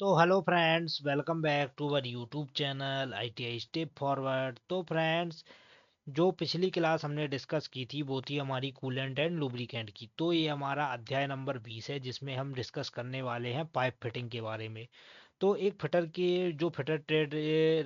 तो hello friends, welcome back to our YouTube channel ITI step forward. तो friends, जो पिछली क्लास हमने डिस्कस की थी वो थी हमारी कूलेंट एंड लुब्रिकेंट की। तो ये हमारा अध्याय नंबर 20 है जिसमें हम डिस्कस करने वाले हैं पाइप फिटिंग के बारे में। तो एक फिटर की जो फिटर ट्रेड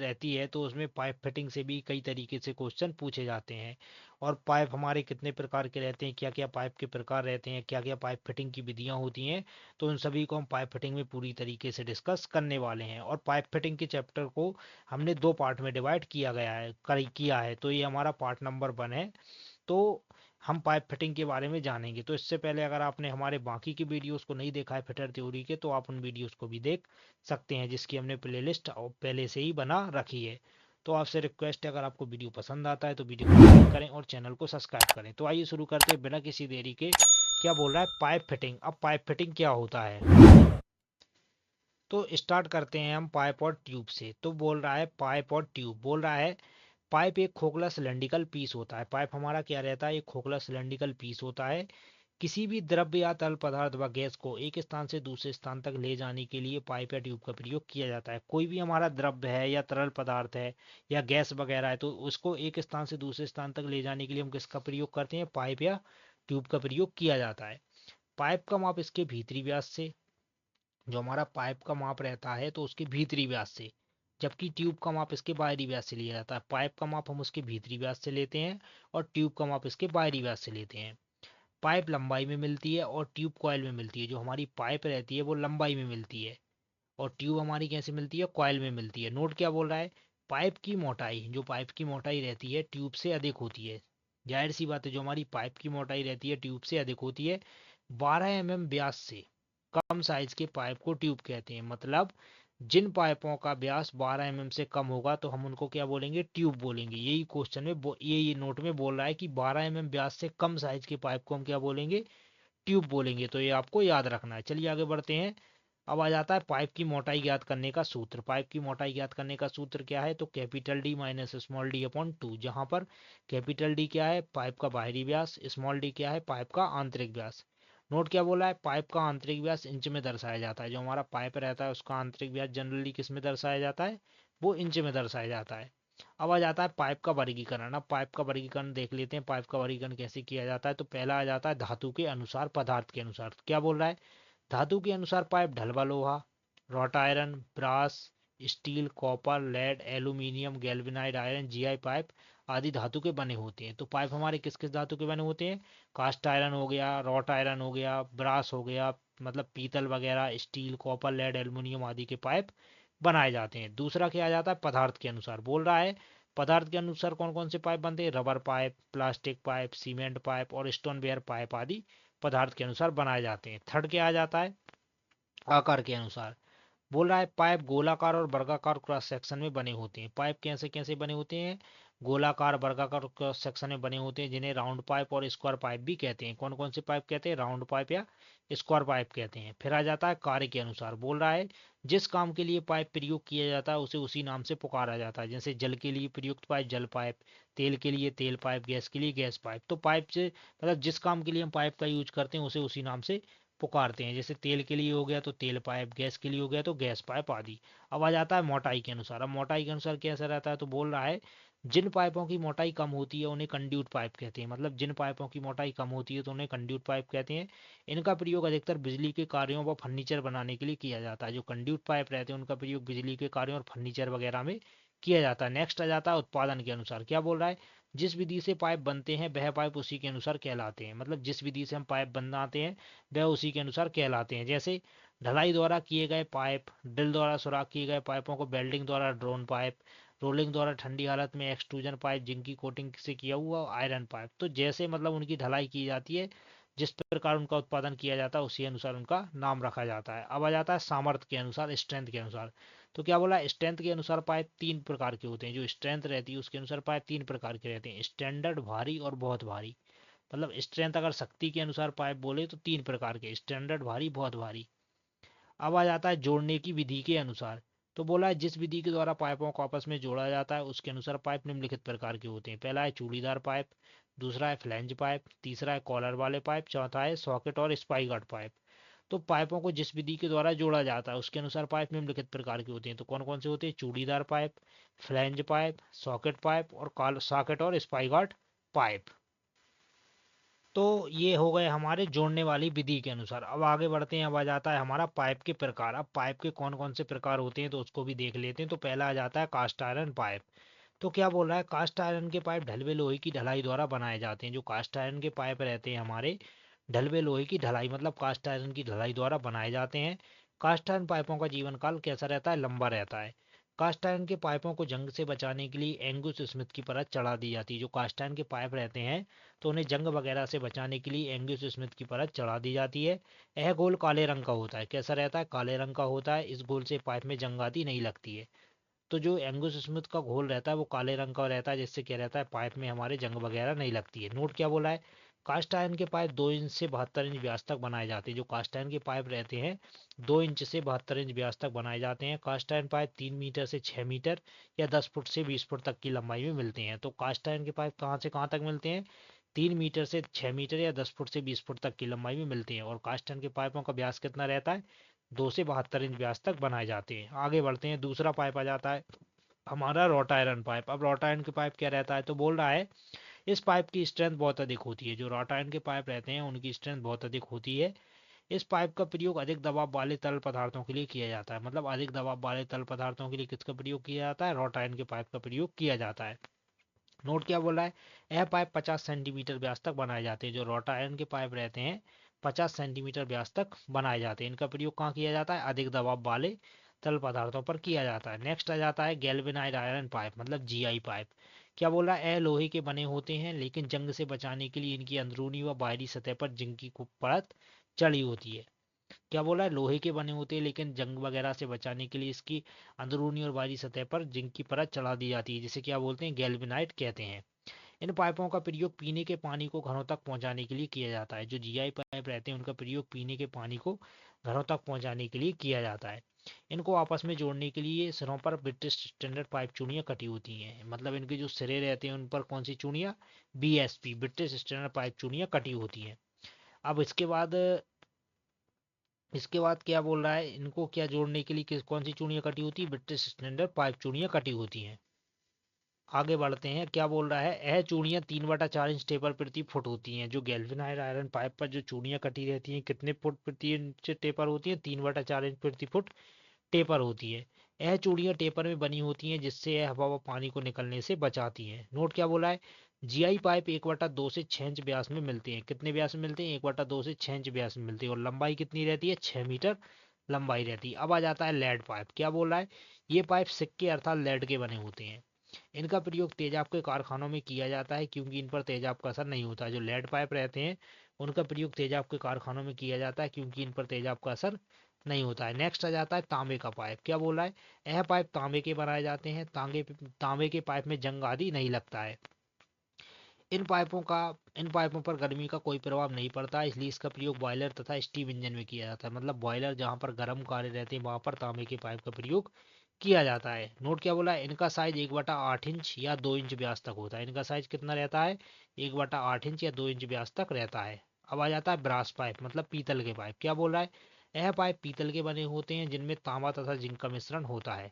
रहती है तो उसमें पाइप फिटिंग से भी कई तरीके से क्वेश्चन पूछे जाते हैं। और पाइप हमारे कितने प्रकार के रहते हैं, क्या क्या पाइप के प्रकार रहते हैं, क्या क्या पाइप फिटिंग की विधियां होती हैं, तो उन सभी को हम पाइप फिटिंग में पूरी तरीके से डिस्कस करने वाले हैं। और पाइप फिटिंग के चैप्टर को हमने दो पार्ट में डिवाइड किया है। तो ये हमारा पार्ट नंबर 1 है। तो हम पाइप फिटिंग के बारे में जानेंगे। तो इससे पहले अगर आपने हमारे बाकी के वीडियोस को नहीं देखा है फिटर थ्योरी के, तो आप उन वीडियोस को भी देख सकते हैं जिसकी हमने प्लेलिस्ट पहले से ही बना रखी है। तो आपसे रिक्वेस्ट है, अगर आपको वीडियो पसंद आता है तो वीडियो को लाइक करें और चैनल को सब्सक्राइब करें। तो आइए शुरू करते हैं बिना किसी देरी के। क्या बोल रहा है पाइप फिटिंग? अब पाइप फिटिंग क्या होता है, तो स्टार्ट करते हैं हम पाइप और ट्यूब से। तो बोल रहा है पाइप और ट्यूब, बोल रहा है पाइप एक खोखला सिलेंड्रिकल पीस होता है। पाइप हमारा क्या रहता है? एक खोखला सिलेंड्रिकल पीस होता है। किसी भी द्रव्य या तरल पदार्थ व गैस को एक स्थान से दूसरे स्थान तक ले जाने के लिए पाइप या ट्यूब का प्रयोग किया जाता है। कोई भी हमारा द्रव्य है या तरल पदार्थ है या गैस वगैरह है तो उसको एक स्थान से दूसरे स्थान तक ले जाने के लिए हम किसका प्रयोग करते हैं? पाइप या ट्यूब का प्रयोग किया जाता है। पाइप का माप इसके भीतरी व्यास से, जो हमारा पाइप का माप रहता है तो उसके भीतरी व्यास से, जबकि ट्यूब का माप इसके बाहरी व्यास से लिया जाता है। पाइप का माप हम उसके भीतरी व्यास से लेते हैं और ट्यूब का माप इसके बाहरी व्यास से लेते हैं। पाइप लंबाई में मिलती है और ट्यूब कॉइल में मिलती है। जो हमारी पाइप रहती है वो लंबाई में मिलती है और ट्यूब हमारी कैसे मिलती है? कॉइल में मिलती है। नोट क्या बोल रहा है? पाइप की मोटाई, जो पाइप की मोटाई रहती है ट्यूब से अधिक होती है। जाहिर सी बात है, जो हमारी पाइप की मोटाई रहती है ट्यूब से अधिक होती है। 12 mm व्यास से कम साइज के पाइप को ट्यूब कहते हैं। मतलब जिन पाइपों का व्यास 12 mm से कम होगा तो हम उनको क्या बोलेंगे? ट्यूब बोलेंगे। यही क्वेश्चन में ये नोट में बोल रहा है कि 12 mm व्यास से कम साइज के पाइप को हम क्या बोलेंगे? ट्यूब बोलेंगे। तो ये आपको याद रखना है। चलिए आगे बढ़ते हैं। अब आ जाता है पाइप की मोटाई ज्ञात करने का सूत्र। पाइप की मोटाई ज्ञात करने का सूत्र क्या है? तो capital D minus small D upon 2, जहां पर कैपिटल डी क्या है? पाइप का बाहरी व्यास, स्मॉल डी क्या है? पाइप का आंतरिक व्यास। नोट क्या बोला है? पाइप का आंतरिक व्यास इंच में दर्शाया जाता है। जो हमारा पाइप रहता है उसका आंतरिक व्यास जनरली किस में दर्शाया जाता है? वो इंच में दर्शाया जाता है। अब आ जाता है पाइप का वर्गीकरण। अब पाइप का वर्गीकरण देख लेते हैं। पाइप का वर्गीकरण कैसे किया जाता है? तो पहला आ जाता है धातु के अनुसार, पदार्थ के अनुसार। क्या बोल रहा है? धातु के अनुसार पाइप ढलवा लोहा, wrought iron, brass, steel, copper, lead, aluminium, galvanised iron, GI pipe आदि धातु के बने होते हैं। तो पाइप हमारे किस किस धातु के बने होते हैं? कास्ट आयरन हो गया, रॉट आयरन हो गया, ब्रास हो गया, मतलब पीतल वगैरह, स्टील, कॉपर, लेड, एल्यूमिनियम आदि के पाइप बनाए जाते हैं। दूसरा क्या आ जाता है? पदार्थ के अनुसार। बोल रहा है पदार्थ के अनुसार कौन कौन से पाइप बनते हैं? Rubber pipe, plastic pipe, cement pipe और स्टोन वेयर पाइप आदि पदार्थ के अनुसार बनाए जाते हैं। थर्ड क्या आ जाता है? आकार के अनुसार। बोल रहा है पाइप गोलाकार और वर्गाकार क्रॉस सेक्शन में बने होते हैं। पाइप कैसे कैसे बने होते हैं? गोलाकार, वर्गाकार क्रॉस सेक्शन में बने होते हैं, जिन्हें राउंड पाइप और स्क्वायर पाइप भी कहते हैं। कौन कौन से पाइप कहते हैं? राउंड पाइप या स्क्वायर पाइप कहते हैं। फिर आ जाता है कार्य के अनुसार। बोल रहा है जिस काम के लिए पाइप प्रयोग किया जाता है उसे उसी नाम से पुकारा जाता है। जैसे जल के लिए प्रयुक्त पाइप जल पाइप, तेल के लिए तेल पाइप, गैस के लिए गैस पाइप। तो पाइप से मतलब जिस काम के लिए हम पाइप का यूज करते हैं उसे उसी नाम से पुकारते हैं। जैसे तेल के लिए हो गया तो तेल पाइप, गैस के लिए हो गया तो गैस पाइप आदि। अब आ जाता है मोटाई के अनुसार। अब मोटाई के अनुसार कैसा रहता है? तो बोल रहा है जिन पाइपों की मोटाई कम होती है उन्हें कंड्यूट पाइप कहते हैं। मतलब जिन पाइपों की मोटाई कम होती है तो उन्हें कंड्यूट पाइप कहते हैं। इनका प्रयोग अधिकतर बिजली के कार्यों व फर्नीचर बनाने के लिए किया जाता है। जो कंड्यूट पाइप रहते हैं उनका प्रयोग बिजली के कार्यों और फर्नीचर वगैरह में किया जाता है। नेक्स्ट आ जाता है उत्पादन के अनुसार। क्या बोल रहा है? जिस विधि से पाइप बनते हैं वह पाइप उसी के अनुसार कहलाते हैं। मतलब जिस विधि से हम पाइप बनाते हैं वह उसी के अनुसार कहलाते हैं। जैसे ढलाई द्वारा किए गए पाइप, ड्रिल द्वारा सुराख किए गए पाइपों को वेल्डिंग द्वारा ड्रोन पाइप, रोलिंग द्वारा ठंडी हालत में एक्सट्रूजन पाइप, जिनकी कोटिंग से किया हुआ आयरन पाइप। तो जैसे मतलब उनकी ढलाई की जाती है, जिस प्रकार उनका उत्पादन किया जाता है उसी अनुसार उनका नाम रखा जाता है। अब आ जाता है सामर्थ्य के अनुसार, स्ट्रेंथ के अनुसार। तो क्या बोला? स्ट्रेंथ के अनुसार पाइप तीन प्रकार के होते हैं। जो स्ट्रेंथ रहती है उसके अनुसार पाइप तीन प्रकार के रहते हैं: स्टैंडर्ड, भारी और बहुत भारी। मतलब स्ट्रेंथ अगर शक्ति के अनुसार पाइप बोले तो तीन प्रकार के: स्टैंडर्ड, भारी, बहुत भारी। अब आ जाता है जोड़ने की विधि के अनुसार। तो बोला है जिस विधि के द्वारा पाइपों को आपस में जोड़ा जाता है उसके अनुसार पाइप निम्नलिखित प्रकार के होते हैं। पहला है चूड़ीदार पाइप, दूसरा है फ्लैंज पाइप, तीसरा है कॉलर वाले पाइप, चौथा है सॉकेट और स्पाइगट पाइप। तो पाइपों को जिस विधि के द्वारा जोड़ा जाता है उसके अनुसार पाइप निम्नलिखित प्रकार के होते हैं। तो कौन कौन से होते हैं? Churidar pipe, flange pipe, socket pipe और सॉकेट और स्पाइगॉट पाइप। तो ये हो गए हमारे जोड़ने वाली विधि के अनुसार। अब आगे बढ़ते हैं। अब आ जाता है हमारा पाइप के प्रकार। अब पाइप के कौन कौन से प्रकार होते हैं तो उसको भी देख लेते हैं। तो पहला आ जाता है कास्ट आयरन पाइप। तो क्या बोल रहा है? कास्ट आयरन के पाइप ढलवे लोहे की ढलाई द्वारा बनाए जाते हैं। जो कास्ट आयरन के पाइप रहते हैं हमारे, ढलवे लोहे की ढलाई मतलब कास्ट आयरन की ढलाई द्वारा बनाए जाते हैं। कास्ट आयरन पाइपों का जीवन काल कैसा रहता है? लंबा रहता है। कास्ट आयरन के पाइपों को जंग से बचाने के लिए एंगुस स्मिथ की परत चढ़ा दी जाती है। जो कास्ट आयरन के पाइप रहते हैं तो उन्हें जंग वगैरह से बचाने के लिए एंगुस स्मिथ की परत चढ़ा दी जाती है। यह गोल काले रंग का होता है। कैसा रहता है? काले रंग का होता है। इस गोल से पाइप में जंग आदि नहीं लगती है। तो जो एंगुस स्मिथ का घोल रहता है वो काले रंग का रहता है, जिससे क्या रहता है? पाइप में हमारे जंग वगैरह नहीं लगती है। नोट क्या बोला है? कास्ट आयरन के पाइप 2 इंच से 72 इंच व्यास तक बनाए जाते हैं। जो कास्ट आयरन के पाइप रहते हैं 2 इंच से 72 इंच व्यास तक बनाए जाते हैं। कास्ट आयरन पाइप 3 मीटर से 6 मीटर या 10 फुट से 20 फुट तक की लंबाई में मिलते हैं। तो कास्ट आयरन के पाइप कहाँ से कहाँ तक मिलते हैं? 3 मीटर से 6 मीटर या 10 फुट से 20 फुट तक की लंबाई में मिलते हैं। और कास्ट आयरन के पाइपों का व्यास कितना रहता है? 2 से 72 इंच व्यास तक बनाए जाते हैं। आगे बढ़ते हैं। दूसरा पाइप आ जाता है हमारा रॉट आयरन पाइप। अब रॉट आयरन के पाइप क्या रहता है? तो बोल रहा है इस पाइप की स्ट्रेंथ बहुत अधिक होती है। जो रॉट आयरन के पाइप रहते हैं उनकी स्ट्रेंथ बहुत अधिक होती है। इस पाइप का प्रयोग अधिक दबाव वाले तरल पदार्थों के लिए किया जाता है। मतलब अधिक दबाव वाले तरल पदार्थों के लिए किसका प्रयोग किया जाता है? रॉट आयरन के पाइप का प्रयोग किया जाता है। नोट क्या बोल रहा है? यह पाइप 50 सेंटीमीटर व्यास तक बनाए जाते हैं। जो रॉट आयरन के पाइप रहते हैं 50 सेंटीमीटर व्यास तक बनाए जाते हैं। इनका प्रयोग कहाँ किया जाता है? अधिक दबाव वाले तरल पदार्थों पर किया जाता है। नेक्स्ट आ जाता है गैल्वेनाइज्ड आयरन पाइप मतलब जीआई पाइप। क्या बोल रहा है? यह लोहे के बने होते हैं लेकिन जंग से बचाने के लिए इनकी अंदरूनी व बाहरी सतह पर जिंक की परत चढ़ी होती है। क्या बोला है? लोहे के बने होते हैं लेकिन जंग वगैरह से बचाने के लिए इसकी अंदरूनी और बाहरी सतह पर जिंक की परत चढ़ा दी जाती है, जिसे क्या बोलते हैं? गैल्वेनाइट कहते हैं। इन पाइपों का प्रयोग पीने के पानी को घरों तक पहुंचाने के लिए किया जाता है। जो जीआई पाइप रहते हैं उनका प्रयोग पीने के पानी को घरों तक पहुंचाने के लिए किया जाता है। इनको आपस में जोड़ने के लिए सिरों पर ब्रिटिश स्टैंडर्ड पाइप चूड़ियाँ कटी होती हैं। मतलब इनके जो सिरे रहते हैं उन पर कौन सी चूड़ियाँ? बीएसपी ब्रिटिश स्टैंडर्ड पाइप चूड़ियाँ कटी होती हैं। अब इसके बाद क्या बोल रहा है? इनको क्या जोड़ने के लिए किस कौन सी चूड़ियाँ कटी होती है? ब्रिटिश स्टैंडर्ड पाइप चूड़ियाँ कटी होती हैं। आगे बढ़ते हैं। क्या बोल रहा है? यह चूड़ियाँ 3/4 इंच टेपर प्रति फुट होती हैं। जो गैल्वेनाइज्ड आयरन पाइप पर जो चूड़ियाँ कटी रहती हैं कितने फुट प्रति इंच टेपर होती हैं? 3/4 इंच प्रति फुट टेपर होती है। यह चूड़ियाँ टेपर में बनी होती हैं जिससे यह हवा व पानी को निकलने से बचाती हैं। नोट क्या बोला है? जीआई पाइप 1/2 से 6 इंच व्यास में मिलते हैं। कितने व्यास में मिलते हैं? 1/2 से 6 इंच व्यास में मिलते हैं। और लंबाई कितनी रहती है? 6 मीटर लंबाई रहती है। अब आ जाता है लेड पाइप। क्या बोल रहा है? ये पाइप सिक्के अर्थात लेड के बने होते हैं। इनका प्रयोग तेजाब के कारखानों में किया जाता है क्योंकि इन पर तेजाब का असर नहीं होता। जो लेड पाइप रहते हैं उनका प्रयोग तेजाब के कारखानों में किया जाता है क्योंकि इन पर तेजाब का असर नहीं होता है। नेक्स्ट आ जाता है तांबे का पाइप। क्या बोल रहा है? यह पाइप तांबे के बनाए जाते हैं। तांबे के पाइप में जंग आदि नहीं लगता है। इन पाइपों पर गर्मी का कोई प्रभाव नहीं पड़ता है, इसलिए इसका प्रयोग बॉयलर तथा स्टीम इंजन में किया जाता है। मतलब बॉयलर जहाँ पर गर्म कार्य रहते हैं वहां पर तांबे के पाइप का प्रयोग किया जाता है। नोट क्या बोला है? इनका साइज 1/8 इंच या 2 इंच व्यास तक होता है। इनका साइज कितना रहता है? 1/8 इंच या 2 इंच व्यास तक रहता है। अब आ जाता है ब्रास पाइप मतलब पीतल के पाइप। क्या बोल रहा है? यह पाइप पीतल के बने होते हैं जिनमें तांबा तथा जिंक का मिश्रण होता है।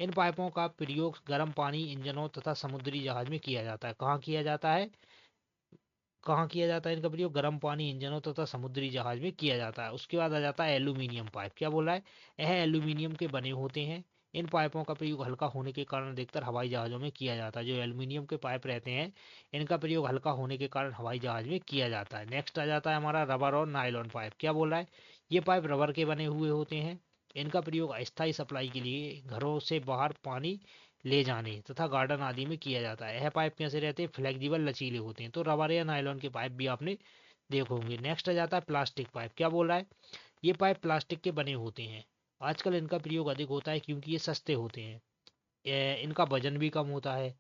इन पाइपों का प्रयोग गर्म पानी इंजनों तथा समुद्री जहाज में किया जाता है। कहाँ किया जाता है इनका प्रयोग? गर्म पानी इंजनों तथा समुद्री जहाज में किया जाता है। उसके बाद आ जाता है एल्यूमिनियम पाइप। क्या बोला है? यह एल्यूमिनियम के बने होते हैं। इन पाइपों का प्रयोग हल्का होने के कारण अधिकतर हवाई जहाजों में किया जाता है। जो एल्यूमिनियम के पाइप रहते हैं इनका प्रयोग हल्का होने के कारण हवाई जहाज में किया जाता है। नेक्स्ट आ जाता है हमारा रबर और नायलॉन पाइप। क्या बोल रहा है? ये पाइप रबर के बने हुए होते हैं। इनका प्रयोग अस्थायी सप्लाई के लिए घरों से बाहर पानी ले जाने तथा गार्डन आदि में किया जाता है। यह पाइप कैसे रहते हैं? फ्लेक्सिबल लचीले होते हैं। तो रबर या नायलॉन के पाइप भी आपने देखे होंगे। नेक्स्ट आ जाता है प्लास्टिक पाइप। क्या बोल रहा है? ये पाइप प्लास्टिक के बने होते हैं। आजकल इनका प्रयोग अधिक होता है क्योंकि ये सस्ते होते हैं। इनका वजन भी कम होता है।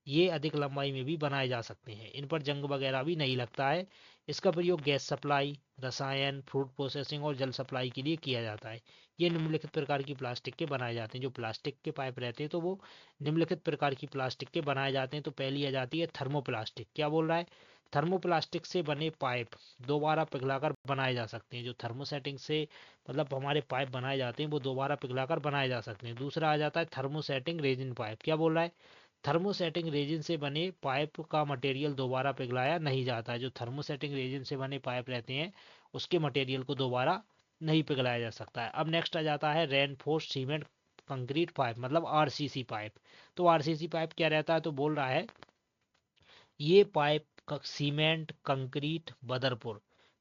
ये अधिक लंबाई में भी बनाए जा सकते हैं। इन पर जंग वगैरह भी नहीं लगता है। इसका प्रयोग गैस सप्लाई, रसायन, फ्रूट प्रोसेसिंग और जल सप्लाई के लिए किया जाता है। ये निम्नलिखित प्रकार की प्लास्टिक के बनाए जाते हैं। जो प्लास्टिक के पाइप रहते हैं तो वो निम्नलिखित प्रकार की प्लास्टिक के बनाए जाते हैं। तो पहली आ जाती है थर्मोप्लास्टिक। क्या बोल रहा है? थर्मोप्लास्टिक से बने पाइप दोबारा पिघलाकर बनाए जा सकते हैं। जो थर्मोसेटिंग से मतलब हमारे पाइप बनाए जाते हैं वो दोबारा पिघलाकर बनाए जा सकते हैं। दूसरा आ जाता है थर्मोसेटिंग रेजिन पाइप। क्या बोल रहा है? थर्मोसेटिंग रेजिन से बने पाइप का मटेरियल दोबारा पिघलाया नहीं जाता है। जो थर्मोसेटिंग रेजिन से बने पाइप रहते हैं उसके मटेरियल को दोबारा नहीं पिघलाया जा सकता है। अब नेक्स्ट आ जाता है रेनफोर्स्ड सीमेंट कंक्रीट पाइप मतलब आरसीसी पाइप। तो आरसीसी पाइप क्या रहता है? तो बोल रहा है ये पाइप सीमेंट कंक्रीट बदरपुर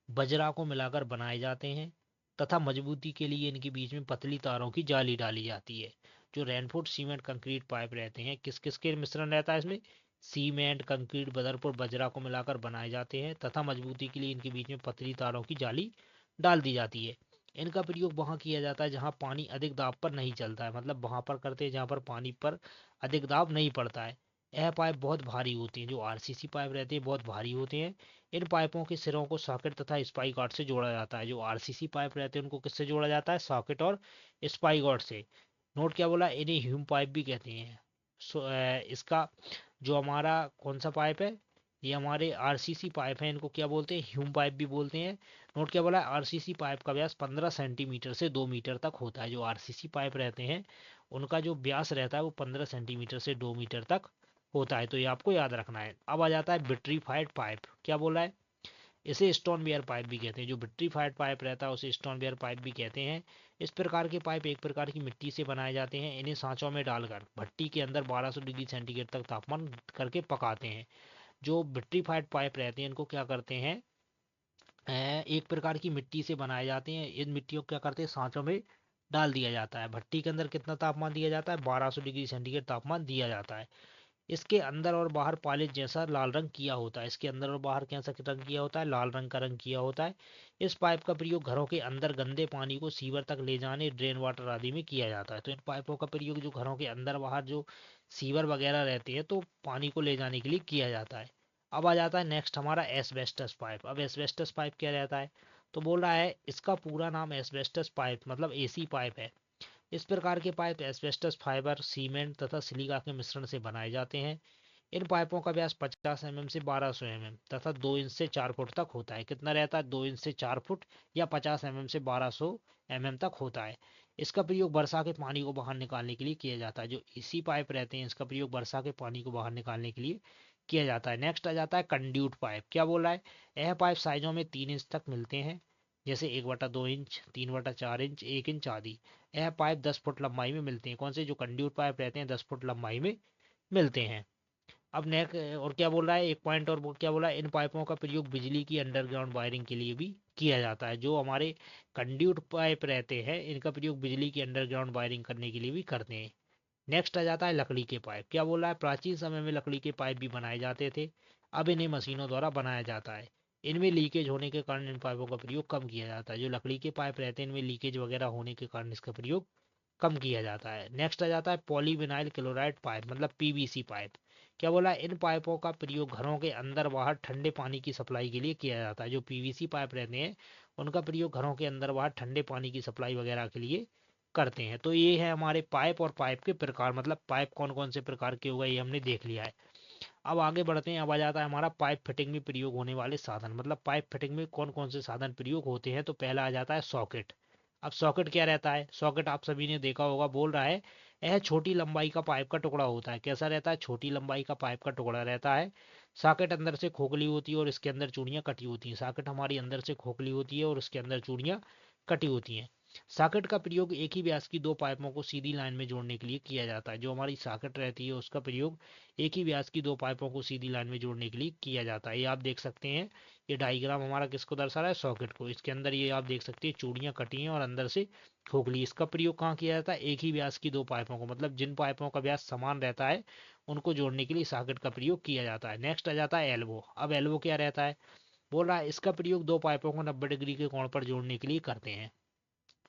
बजरा को मिलाकर बनाए जाते हैं तथा मजबूती के लिए इनके बीच में पतली तारों की जाली डाली जाती है। जो रेनफोर्ड सीमेंट कंक्रीट पाइप रहते हैं किस किस के मिश्रण रहता है इसमें? सीमेंट कंक्रीट बदरपुर बजरा को मिलाकर बनाए जाते हैं तथा मजबूती के लिए इनके बीच में पतली तारों की जाली डाल दी जाती है। इनका प्रयोग वहां किया जाता है जहां पानी अधिक दाब पर नहीं चलता है, मतलब वहां पर करते हैं जहां पर पानी पर अधिक दाब नहीं पड़ता है। यह पाइप बहुत भारी होते हैं। जो आरसीसी पाइप रहते हैं बहुत भारी होते हैं। इन पाइपों के सिरों को सॉकेट तथा स्पाई गार्ड से जोड़ा जाता है। जो आरसीसी पाइप रहते हैं उनको किससे जोड़ा जाता है? सॉकेट और स्पाई गार्ड से। नोट क्या बोला? इन्हें ह्यूम पाइप भी कहते हैं। इसका जो हमारा कौन सा पाइप है? ये हमारे आरसीसी पाइप हैं, इनको क्या बोलते हैं? ह्यूम पाइप भी बोलते हैं। नोट क्या बोला? आरसीसी पाइप का व्यास 15 सेंटीमीटर से 2 मीटर तक होता है। जो आरसीसी पाइप रहते हैं उनका जो व्यास रहता है वो 15 सेंटीमीटर से 2 मीटर तक होता है। तो ये आपको याद रखना है। अब आ जाता है विट्रीफाइड पाइप। क्या बोला है? इसे स्टोन वेयर पाइप भी कहते हैं। जो विट्रीफाइड पाइप रहता है उसे स्टोन वेयर पाइप भी कहते हैं। इस प्रकार के पाइप एक प्रकार की मिट्टी से बनाए जाते हैं। इन्हें सांचों में डालकर भट्टी के अंदर 1200 डिग्री सेंटीग्रेड तक तापमान करके पकाते हैं। जो विट्रीफाइड पाइप रहते हैं इनको क्या करते हैं? एक प्रकार की मिट्टी से बनाए जाते हैं। इन मिट्टियों को क्या करते हैं? सांचों में डाल दिया जाता है। भट्टी के अंदर कितना तापमान दिया जाता है? 1200 डिग्री सेंटीग्रेड तापमान दिया जाता है। इसके अंदर और बाहर पॉलिश जैसा लाल रंग किया होता है। इसके अंदर और बाहर कैसा रंग किया होता है? लाल रंग का रंग किया होता है। इस पाइप का प्रयोग घरों के अंदर गंदे पानी को सीवर तक ले जाने, ड्रेन वाटर आदि में किया जाता है। तो इन पाइपों का प्रयोग जो घरों के अंदर बाहर जो सीवर वगैरह रहते हैं तो पानी को ले जाने के लिए किया जाता है। अब आ जाता है नेक्स्ट हमारा एस्बेस्टस पाइप। अब एस्बेस्टस पाइप क्या रहता है? तो बोल रहा है इसका पूरा नाम एस्बेस्टस पाइप मतलब एसी पाइप है। इस प्रकार के पाइप एस्बेस्टस फाइबर सीमेंट तथा सिलिका के मिश्रण से बनाए जाते हैं। इन पाइपों का व्यास 50 mm से 1200 mm तथा 2 इंच से 4 फुट तक होता है। कितना रहता है? 2 इंच से 4 फुट या 50 mm से 1200 mm तक होता है। इसका प्रयोग वर्षा के पानी को बाहर निकालने के लिए किया जाता है। जो एसी पाइप रहते हैं इसका प्रयोग वर्षा के पानी को बाहर निकालने के लिए किया जाता है। नेक्स्ट आ जाता है कंड्यूट पाइप। क्या बोल रहा है? यह पाइप साइजों में 3 इंच तक मिलते हैं, जैसे 1/2 इंच, 3/4 इंच, 1 इंच आदि। यह पाइप 10 फुट लंबाई में मिलते हैं। कौन से? जो कंड्यूट पाइप रहते हैं 10 फुट लंबाई में मिलते हैं। अब नेक्स्ट और क्या बोल रहा है? एक पॉइंट और वो क्या बोला है? इन पाइपों का प्रयोग बिजली की अंडरग्राउंड वायरिंग के लिए भी किया जाता है। जो हमारे कंड्यूट पाइप रहते हैं इनका प्रयोग बिजली की अंडरग्राउंड वायरिंग करने के लिए भी करते हैं। नेक्स्ट आ जाता है लकड़ी के पाइप। क्या बोल रहा है? प्राचीन समय में लकड़ी के पाइप भी बनाए जाते थे। अब इन्हें मशीनों द्वारा बनाया जाता है। इनमें लीकेज होने के कारण इन पाइपों का प्रयोग कम किया जाता है। जो लकड़ी के पाइप रहते हैं इनमें लीकेज वगैरह होने के कारण इसका प्रयोग कम किया जाता है। नेक्स्ट आ जाता है पॉलीविनाइल क्लोराइड पाइप मतलब पीवीसी पाइप। क्या बोला? इन पाइपों का प्रयोग घरों के अंदर बाहर ठंडे पानी की सप्लाई के लिए किया जाता है। जो पीवीसी पाइप रहते हैं उनका प्रयोग घरों के अंदर बाहर ठंडे पानी की सप्लाई वगैरह के लिए करते हैं। तो ये है हमारे पाइप और पाइप के प्रकार, मतलब पाइप कौन कौन से प्रकार के हुए ये हमने देख लिया है। अब आगे बढ़ते हैं। अब आ जाता है हमारा पाइप फिटिंग में प्रयोग होने वाले साधन, मतलब पाइप फिटिंग में कौन कौन से साधन प्रयोग होते हैं। तो पहला आ जाता है सॉकेट। अब सॉकेट क्या रहता है? सॉकेट आप सभी ने देखा होगा। बोल रहा है यह छोटी लंबाई का पाइप का टुकड़ा होता है। कैसा रहता है? छोटी लंबाई का पाइप का टुकड़ा रहता है। सॉकेट अंदर से खोखली होती है और इसके अंदर चूड़ियां कटी होती हैं। सॉकेट हमारी अंदर से खोखली होती है और उसके अंदर चूड़ियां कटी होती हैं। सॉकेट का प्रयोग एक ही व्यास की दो पाइपों को सीधी लाइन में जोड़ने के लिए किया जाता है। जो हमारी सॉकेट रहती है उसका प्रयोग एक ही व्यास की दो पाइपों को सीधी लाइन में जोड़ने के लिए किया जाता है। ये आप देख सकते हैं। ये डायग्राम हमारा किसको दर्शा रहा है? सॉकेट को। इसके अंदर ये आप देख सकते हैं चूड़ियां कटी हैं और अंदर से खोखली। इसका प्रयोग कहाँ किया जाता है? एक ही व्यास की दो पाइपों को, मतलब जिन पाइपों का व्यास समान रहता है उनको जोड़ने के लिए सॉकेट का प्रयोग किया जाता है। नेक्स्ट आ जाता है एल्बो। अब एल्बो क्या रहता है? बोल रहा है इसका प्रयोग दो पाइपों को 90 डिग्री के कोण पर जोड़ने के लिए करते हैं।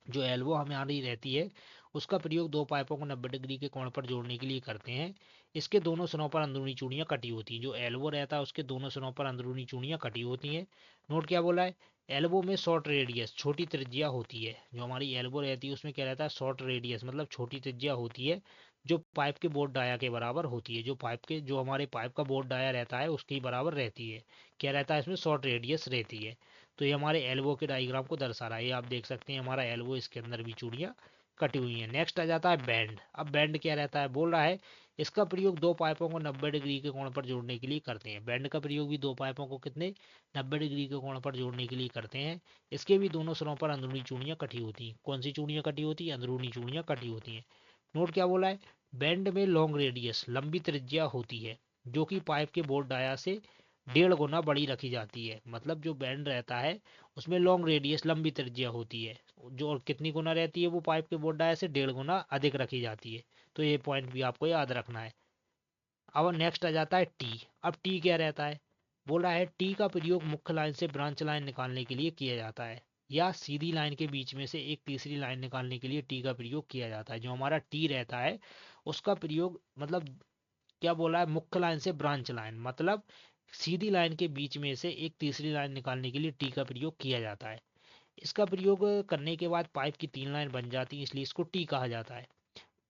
जो एल्बो हमारी रहती है उसका प्रयोग दो पाइपों को 90 डिग्री के कोण पर जोड़ने के लिए करते हैं। इसके दोनों सिरों पर अंदरूनी चूड़ियां कटी होती हैं। जो एल्बो रहता है उसके दोनों सिरों पर अंदरूनी चूड़ियां कटी होती हैं। नोट क्या बोला है? एल्बो में शॉर्ट रेडियस छोटी त्रिज्या होती है, जो हमारी एल्बो रहती है उसमें क्या रहता है, शॉर्ट रेडियस मतलब छोटी त्रिज्या होती है, जो पाइप के बोर्ड डाया के बराबर होती है, जो हमारे पाइप का बोर्ड डाया रहता है उसके बराबर रहती है। क्या रहता है इसमें, शॉर्ट रेडियस रहती है। तो ये हमारे एल्बो के डायग्राम को दर्शा रहा है। ये आप देख सकते हैं हमारा एल्बो, इसके अंदर भी चूड़ियाँ कटी हुई हैं। नेक्स्ट आ जाता है बैंड। अब बैंड क्या रहता है, बोल रहा है इसका प्रयोग दो पाइपों को 90 डिग्री के कोण पर जोड़ने के लिए करते हैं। बैंड का प्रयोग भी दो पाइपों को कितने 90 डिग्री के कोण पर जोड़ने के लिए करते हैं। इसके भी दोनों सिरों पर अंदरूनी चूड़ियां कटी होती हैं। कौन सी चूड़ियां कटी होती हैं, अंदरूनी चूड़ियां कटी होती हैं। नोट क्या बोला है, बैंड में लॉन्ग रेडियस लंबी त्रिज्या होती है, जो कि पाइप के बोर्ड डाया से 1.5 गुना बड़ी रखी जाती है। मतलब जो बैंड रहता है उसमें लॉन्ग रेडियस लंबी त्रिज्या होती है, जो और कितनी गुना रहती है, वो पाइप के बोर्ड डाया से 1.5 गुना अधिक रखी जाती है। तो ये पॉइंट भी आपको याद रखना है। अब नेक्स्ट आ जाता है टी। अब टी क्या रहता है, बोल रहा है टी का प्रयोग मुख्य लाइन से ब्रांच लाइन निकालने के लिए किया जाता है, या सीधी लाइन के बीच में से एक तीसरी लाइन निकालने के लिए टी का प्रयोग किया जाता है। जो हमारा टी रहता है उसका प्रयोग मतलब क्या बोला है, मुख्य लाइन से ब्रांच लाइन मतलब सीधी लाइन के बीच में से एक तीसरी लाइन निकालने के लिए टी का प्रयोग किया जाता है। इसका प्रयोग करने के बाद पाइप की 3 लाइन बन जाती है, इसलिए इसको टी कहा जाता है।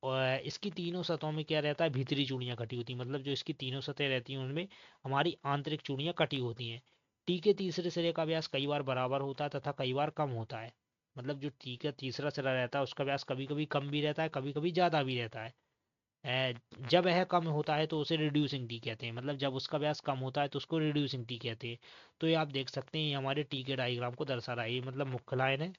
और इसकी तीनों सतहों में क्या रहता है, भीतरी चूड़ियाँ कटी होती हैं। मतलब जो इसकी तीनों सतह रहती हैं उनमें हमारी आंतरिक चूड़ियाँ कटी होती हैं। टी के तीसरे सिरे का व्यास कई बार बराबर होता है तथा कई बार कम होता है। मतलब जो टी का तीसरा सिरा रहता है उसका व्यास कभी कभी कम भी रहता है, कभी कभी ज़्यादा भी रहता है। जब वह कम होता है तो उसे रिड्यूसिंग टी कहते हैं। मतलब जब उसका व्यास कम होता है तो उसको रिड्यूसिंग टी कहते हैं। तो ये आप देख सकते हैं, ये हमारे टी के डायग्राम को दर्शा रहा है। ये मतलब मुख्य लाइन है,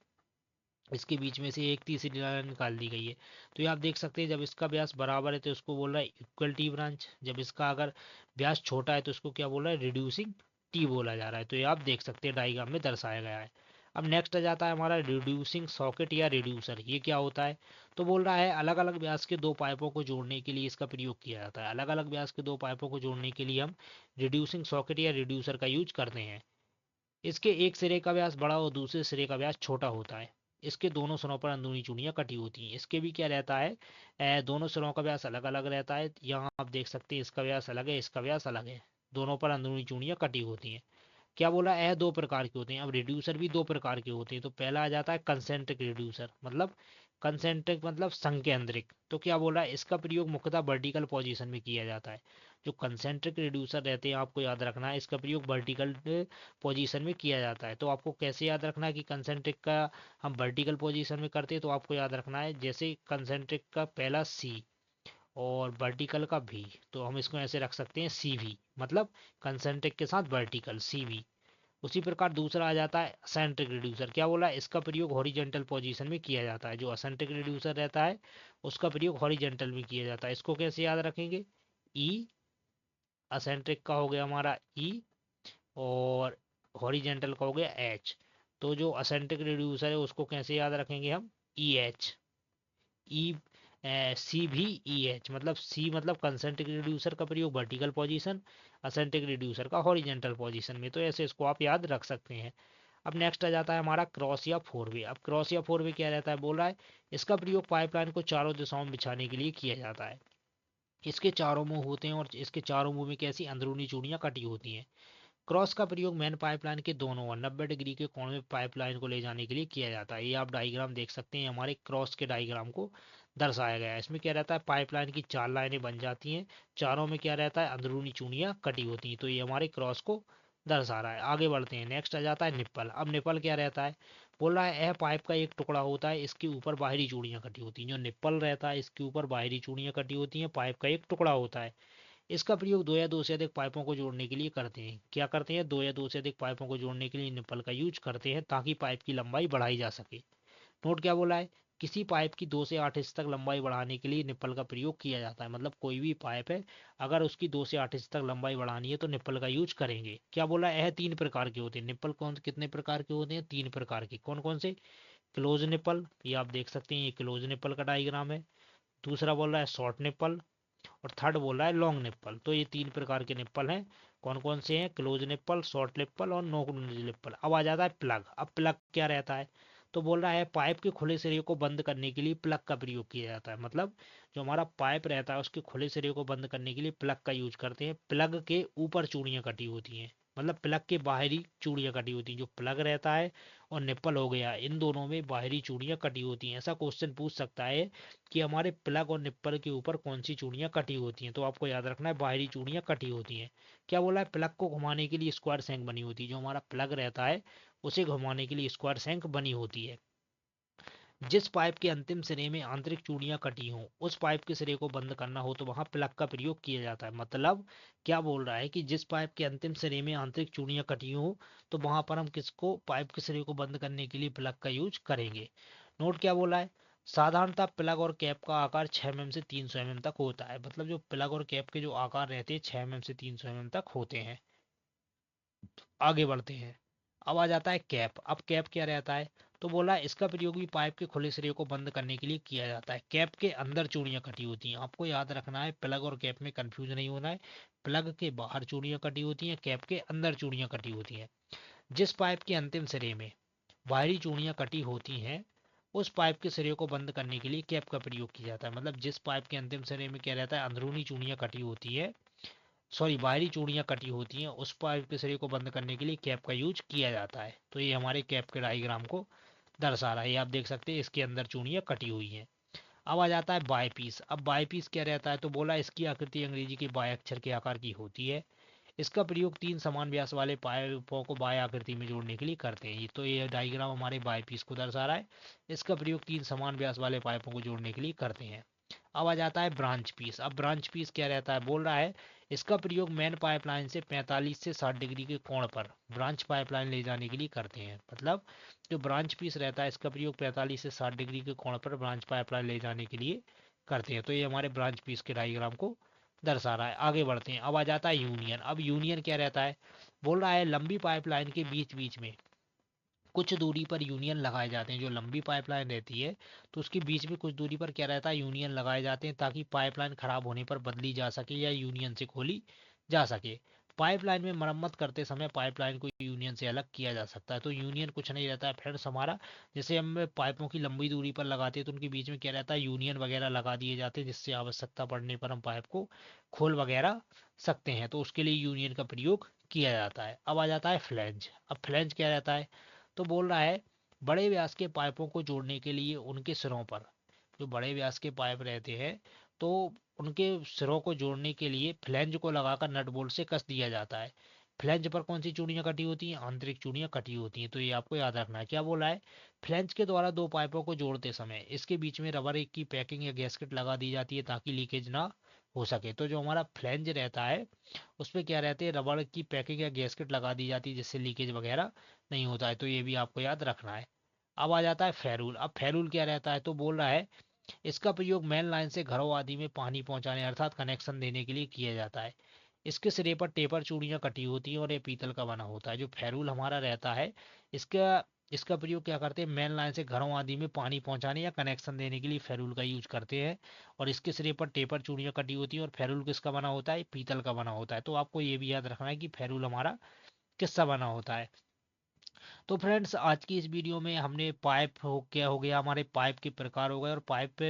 इसके बीच में से एक तीसरी लाइन निकाल दी गई है। तो ये आप देख सकते हैं, जब इसका व्यास बराबर है तो इसको बोल रहा है इक्वल टी ब्रांच। जब इसका अगर व्यास छोटा है तो इसको क्या बोल रहा है, रिड्यूसिंग टी बोला जा रहा है। तो ये आप देख सकते हैं डायग्राम में दर्शाया गया है। अब नेक्स्ट आ जाता है हमारा रिड्यूसिंग सॉकेट या रिड्यूसर। ये क्या होता है, तो बोल रहा है अलग अलग व्यास के दो पाइपों को जोड़ने के लिए इसका प्रयोग किया जाता है। अलग अलग व्यास के दो पाइपों को जोड़ने के लिए हम रिड्यूसिंग सॉकेट या रिड्यूसर का यूज करते हैं। इसके एक सिरे का व्यास बड़ा और दूसरे सिरे का व्यास छोटा होता है। इसके दोनों सिरों पर अंदरूनी चूड़ियां कटी होती हैं। इसके भी क्या रहता है, दोनों सिरों का व्यास अलग अलग रहता है। यहाँ आप देख सकते हैं इसका व्यास अलग है, इसका व्यास अलग है। दोनों पर अंदरूनी चूड़ियां कटी होती हैं। क्या बोला है, दो प्रकार के होते हैं। अब रिड्यूसर भी दो प्रकार के होते हैं। तो पहला आ जाता है कंसेंट्रिक रिड्यूसर। मतलब कंसेंट्रिक मतलब संकेंद्रिक। तो क्या बोला है, इसका प्रयोग मुख्यतः वर्टिकल पोजीशन में किया जाता है। जो कंसेंट्रिक रिड्यूसर रहते हैं आपको याद रखना है, इसका प्रयोग वर्टिकल पोजीशन में किया जाता है। तो आपको कैसे याद रखना है कि कंसेंट्रिक का हम वर्टिकल पोजीशन में करते हैं, तो आपको याद रखना है जैसे कंसेंट्रिक का पहला सी और वर्टिकल का भी, तो हम इसको ऐसे रख सकते हैं सी वी। मतलब कंसेंट्रिक के साथ वर्टिकल सी वी। उसी प्रकार दूसरा आ जाता है असेंट्रिक रिड्यूसर। क्या बोला है, इसका प्रयोग हॉरिजेंटल पोजीशन में किया जाता है। जो असेंट्रिक रिड्यूसर रहता है उसका प्रयोग हॉरिजेंटल में किया जाता है। इसको कैसे याद रखेंगे, ई असेंट्रिक का हो गया हमारा ई, और हॉरिजेंटल का हो गया एच। तो जो असेंट्रिक रिड्यूसर है उसको कैसे याद रखेंगे हम, ई एच। ई सी भी ई एच। मतलब सी मतलब कंसेंट्रिक रिड्यूसर का प्रयोग वर्टिकल पोजीशन, असेंट्रिक रिड्यूसर का हॉरिजेंटल पोजीशन में। तो ऐसे इसको आप याद रख सकते हैं। अब नेक्स्ट आ जाता है हमारा क्रॉस या फोर वे। अब क्रॉस या फोर वे क्या रहता है, बोल रहा है इसका प्रयोग पाइपलाइन को चारों दिशाओं में बिछाने के लिए किया जाता है। इसके चारों मुंह होते हैं और इसके चारों मुंह में कैसी अंदरूनी चूड़ियां कटी होती हैं। क्रॉस का प्रयोग मेन पाइपलाइन के दोनों ओर 90 डिग्री के कोण में पाइपलाइन को ले जाने के लिए किया जाता है। ये आप डायग्राम देख सकते हैं, हमारे क्रॉस के डायग्राम को दर्शाया गया है। इसमें क्या रहता है, पाइपलाइन की 4 लाइनें बन जाती हैं, चारों में क्या रहता है, अंदरूनी चूड़ियां कटी होती हैं। तो ये हमारे क्रॉस को दर्शा रहा है। आगे बढ़ते हैं, नेक्स्ट आ जाता है निप्पल। अब निप्पल क्या रहता है, बोल रहा है यह पाइप का एक टुकड़ा होता है, इसके ऊपर बाहरी चूड़ियां कटी होती हैं। जो निप्पल रहता है इसके ऊपर बाहरी चूड़ियां कटी होती हैं, पाइप का एक टुकड़ा होता है। इसका प्रयोग दो या दो से अधिक पाइपों को जोड़ने के लिए करते हैं। क्या करते हैं, दो या दो से अधिक पाइपों को जोड़ने के लिए निप्पल का यूज करते हैं, ताकि पाइप की लंबाई बढ़ाई जा सके। नोट क्या बोला है, किसी पाइप की 2 से 8 इंच तक लंबाई बढ़ाने के लिए निप्पल का प्रयोग किया जाता है। मतलब कोई भी पाइप है, अगर उसकी 2 से 8 इंच तक लंबाई बढ़ानी है तो निप्पल का यूज करेंगे। क्या बोला है, यह 3 प्रकार के होते हैं। निप्पल कौन कितने प्रकार के होते हैं, 3 प्रकार के। कौन कौन से, क्लोज निप्पल, ये आप देख सकते हैं, ये क्लोज निप्पल का डायग्राम है। दूसरा बोल रहा है शॉर्ट निप्पल, और थर्ड बोल रहा है लॉन्ग निप्पल। तो ये 3 प्रकार के निप्पल हैं। कौन कौन से हैं, क्लोज निप्पल, शॉर्ट निप्पल और नो क्लोज निप्पल। अब आ जाता है प्लग। अब प्लग क्या रहता है, तो बोल रहा है पाइप के खुले सिरे को बंद करने के लिए प्लग का प्रयोग किया जाता है। मतलब जो हमारा पाइप रहता है उसके खुले सिरे को बंद करने के लिए प्लग का यूज करते हैं। प्लग के ऊपर चूड़ियां कटी होती हैं। मतलब प्लग के बाहरी चूड़ियां कटी होती हैं, जो प्लग रहता है और निप्पल हो गया, इन दोनों में बाहरी चूड़ियां कटी होती हैं। ऐसा क्वेश्चन पूछ सकता है कि हमारे प्लग और निप्पल के ऊपर कौन सी चूड़ियां कटी होती हैं, तो आपको याद रखना है बाहरी चूड़ियां कटी होती हैं। क्या बोला है, प्लग को घुमाने के लिए स्क्वायर शैंक बनी होती है, जो हमारा प्लग रहता है उसे घुमाने के लिए स्क्वायर शैंक बनी होती है। जिस पाइप के अंतिम सिरे में आंतरिक चूड़ियां कटी हों, उस पाइप के सिरे को बंद करना हो तो वहां प्लग का प्रयोग किया जाता है। मतलब क्या बोल रहा है कि जिस पाइप के अंतिम सिरे में आंतरिक चूड़ियां कटी हों, तो वहां पर हम किसको, पाइप के सिरे को बंद करने के लिए प्लग का यूज करेंगे। नोट क्या बोला है, साधारणतः प्लग और कैप का आकार 6 mm से 300 mm तक होता है। मतलब जो प्लग और कैप के जो आकार रहते हैं 6 mm से 300 mm तक होते हैं। आगे बढ़ते हैं। अब आ जाता है कैप। अब कैप क्या रहता है, तो बोला इसका प्रयोग भी पाइप के खुले सिरे को बंद करने के लिए किया जाता है। कैप के अंदर चूड़ियां कटी होती हैं, आपको याद रखना है, प्लग और कैप में कंफ्यूज नहीं होना है। प्लग के बाहर चूड़ियां कटी होती हैं, कैप के अंदर चूड़ियां कटी होती हैं। जिस पाइप के अंतिम सिरे में बाहरी चूड़ियां कटी होती हैं, उस पाइप के सिरे को बंद करने के लिए कैप का प्रयोग किया जाता है। मतलब जिस पाइप के अंतिम सिरे में क्या रहता है, अंदरूनी चूड़ियां कटी होती है, सॉरी बाहरी चूड़ियां कटी होती हैं, उस पाइप के सिरे को बंद करने के लिए कैप का यूज किया जाता है। तो ये हमारे कैप के डायग्राम को दर्शा रहा है, ये आप देख सकते हैं, इसके अंदर चूड़ियां कटी हुई हैं। अब आ जाता है बाय पीस। अब बाय पीस क्या रहता है, तो बोला इसकी आकृति अंग्रेजी के बाय अक्षर के आकार की होती है। इसका प्रयोग 3 समान व्यास वाले पाइपों को बाय आकृति में जोड़ने के लिए करते हैं। तो ये डायग्राम हमारे बाय पीस को दर्शा रहा है। इसका प्रयोग 3 समान व्यास वाले पाइपों को जोड़ने के लिए करते हैं। अब आ जाता है ब्रांच पीस। अब ब्रांच पीस क्या रहता है, बोल रहा है इसका प्रयोग मेन पाइपलाइन से 45 से 60 डिग्री के कोण पर ब्रांच पाइपलाइन ले जाने के लिए करते हैं। मतलब जो ब्रांच पीस रहता है इसका प्रयोग 45 से 60 डिग्री के कोण पर ब्रांच पाइपलाइन ले जाने के लिए करते हैं। तो ये हमारे ब्रांच पीस के डायग्राम को दर्शा रहा है। आगे बढ़ते हैं। अब आ जाता है यूनियन। अब यूनियन क्या रहता है, बोल रहा है लंबी पाइपलाइन के बीच बीच में कुछ दूरी पर यूनियन लगाए जाते हैं। जो लंबी पाइपलाइन रहती है तो उसके बीच में कुछ दूरी पर क्या रहता है, यूनियन लगाए जाते हैं, ताकि पाइपलाइन खराब होने पर बदली जा सके या यूनियन से खोली जा सके। पाइपलाइन में मरम्मत करते समय पाइपलाइन को यूनियन से अलग किया जा सकता है। तो यूनियन कुछ नहीं रहता है फ्रेंड्स हमारा, जैसे हम पाइपों की लंबी दूरी पर लगाते हैं तो उनके बीच में क्या रहता है, यूनियन वगैरह लगा दिए जाते हैं, जिससे आवश्यकता पड़ने पर हम पाइप को खोल वगैरह सकते हैं। तो उसके लिए यूनियन का प्रयोग किया जाता है। अब आ जाता है फ्लैंज। अब फ्लैंज क्या रहता है, तो बोल रहा है बड़े व्यास के पाइपों को जोड़ने के लिए उनके सिरों पर, जो बड़े व्यास के पाइप रहते हैं तो उनके सिरों को जोड़ने के लिए फ्लैंज को लगाकर नट बोल्ट से कस दिया जाता है। फ्लैंज पर कौन सी चूड़ियां कटी होती हैं, आंतरिक चूड़ियां कटी होती हैं। तो ये आपको याद रखना है। क्या बोला है, फ्लैंज के द्वारा दो पाइपों को जोड़ते समय इसके बीच में रबर की पैकिंग या गैस्केट लगा दी जाती है ताकि लीकेज ना हो सके। तो जो हमारा फ्लैंज रहता है उसपे क्या रहते हैं, रबड़ की पैकिंग या गैस्केट लगा दी जाती है, जिससे लीकेज वगैरह नहीं होता है। तो ये भी आपको याद रखना है। अब आ जाता है फेरूल। अब फेरूल क्या रहता है, तो बोल रहा है इसका प्रयोग मेन लाइन से घरों आदि में पानी पहुंचाने अर्थात कनेक्शन देने के लिए किया जाता है। इसके सिरे पर टेपर चूड़ियां कटी होती हैं और ये पीतल का बना होता है। जो फेरूल हमारा रहता है इसका इसका प्रयोग क्या करते हैं, मेन लाइन से घरों आदि में पानी पहुंचाने या कनेक्शन देने के लिए फेरूल का यूज करते हैं। और इसके सिरे पर टेपर चूड़ियां कटी होती हैं और फेरूल किसका बना होता है, पीतल का बना होता है। तो आपको ये भी याद रखना है कि फेरूल हमारा किसका बना होता है। तो फ्रेंड्स आज की इस वीडियो में हमने पाइप हो गया, हमारे पाइप के प्रकार हो गए, और पाइप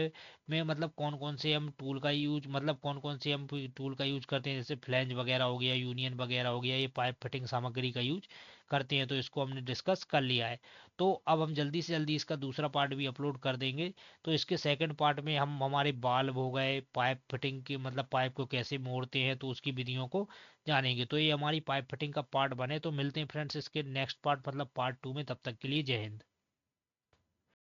में मतलब कौन कौन से हम टूल का यूज, मतलब कौन कौन से हम टूल का यूज करते हैं, जैसे फ्लैंज वगैरह हो गया, यूनियन वगैरह हो गया, ये पाइप फिटिंग सामग्री का यूज करते हैं। तो इसको हमने डिस्कस कर लिया है। तो अब हम जल्दी से जल्दी इसका दूसरा पार्ट भी अपलोड कर देंगे। तो इसके सेकंड पार्ट में हम हमारे बाल्ब हो गए, पाइप फिटिंग की मतलब पाइप को कैसे मोड़ते हैं तो उसकी विधियों को जानेंगे। तो ये हमारी पाइप फिटिंग का पार्ट बने। तो मिलते हैं फ्रेंड्स इसके नेक्स्ट पार्ट मतलब पार्ट 2 में, तब तक के लिए जय हिंद।